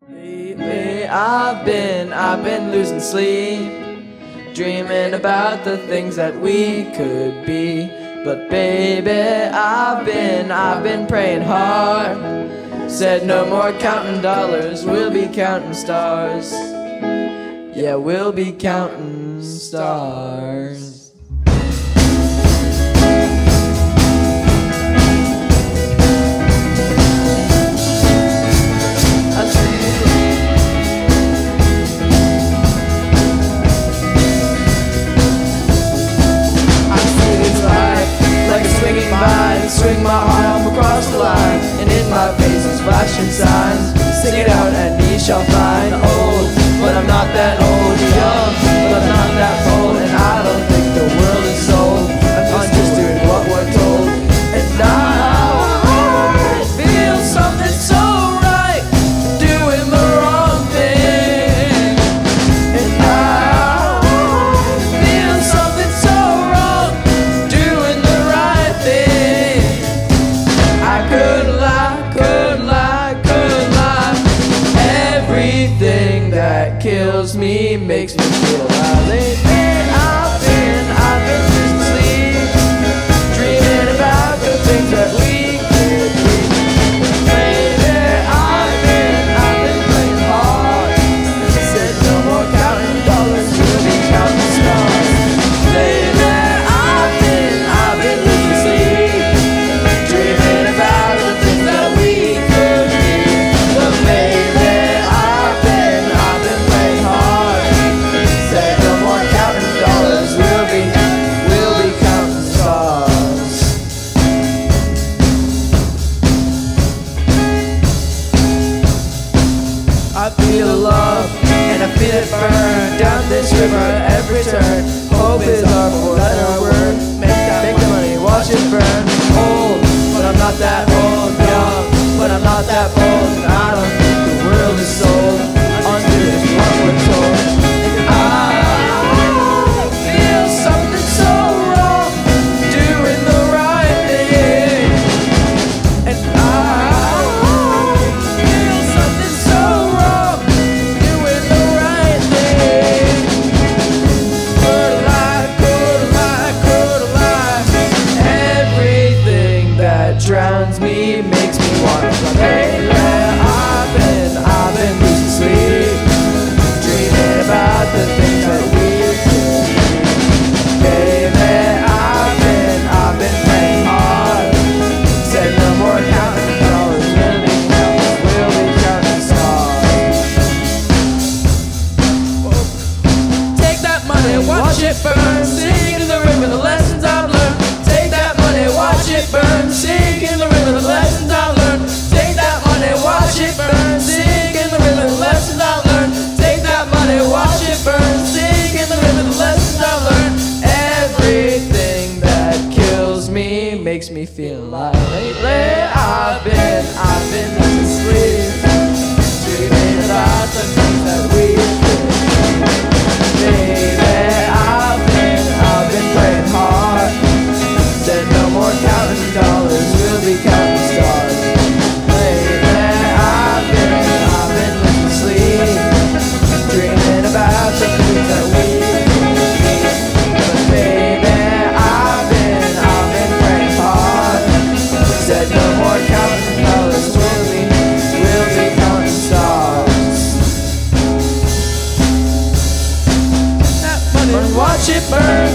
Lately I've been losing sleep, dreaming about the things that we could be. But baby, I've been praying hard. Said no more counting dollars, we'll be counting stars. Yeah, we'll be counting stars. Swing my arm across the line, and in my face is flashing signs. Sing it out and ye shall find. Old, but I'm not that old. Young, but I'm not that old. And I don't think the world is sold. I'm just doing what we're told. And I feel something so right, doing the wrong thing. And I feel something so wrong, doing the right thing. Everything that kills me makes me feel alive. Lately I've been losing sleep, dreaming about the things that we could be. Lately I've been playing hard. Said no more counting dollars, we'll be counting stars. Lately I've been losing sleep, dreaming about the things that we could be. But maybe I've been playing hard. Said no more counting dollars, we'll be counting stars. I feel love and I feel it burn down this river every turn. Hope is our four-letter word. Make the money, watch it burn. Old, but I'm not that old. Young, but I'm not that bold. And I don't think the world is sold. Under is what we're told. And I feel something so wrong, doing the right thing. And I feel something so wrong, doing the right thing. Could I lie? Everything that drowns me makes me want to fly. Lately I've been losing sleep, dreaming about the things that we could be. Baby, I've been praying hard. Said no more counting dollars, we'll be counting stars. Take that money, watch it burn, sink in the river the lessons I've learned. Take that money, watch it burn, sink in the river the lessons I've learned. Take that money, watch it burn, sink in the river the lessons I've learned. Take that money, watch it burn, sink in the river the lessons I've learned. Everything that kills me makes me feel alive. Lately I've been losing sleep, dreaming about the things that we could be. Baby, I've been praying hard. Said no more counting dollars, we'll be counting stars. Lately I've been losing sleep, dreaming about the things that we could be. But baby, I've been praying hard. Said no more counting dollars, we'll be counting stars. That money, watch it burn.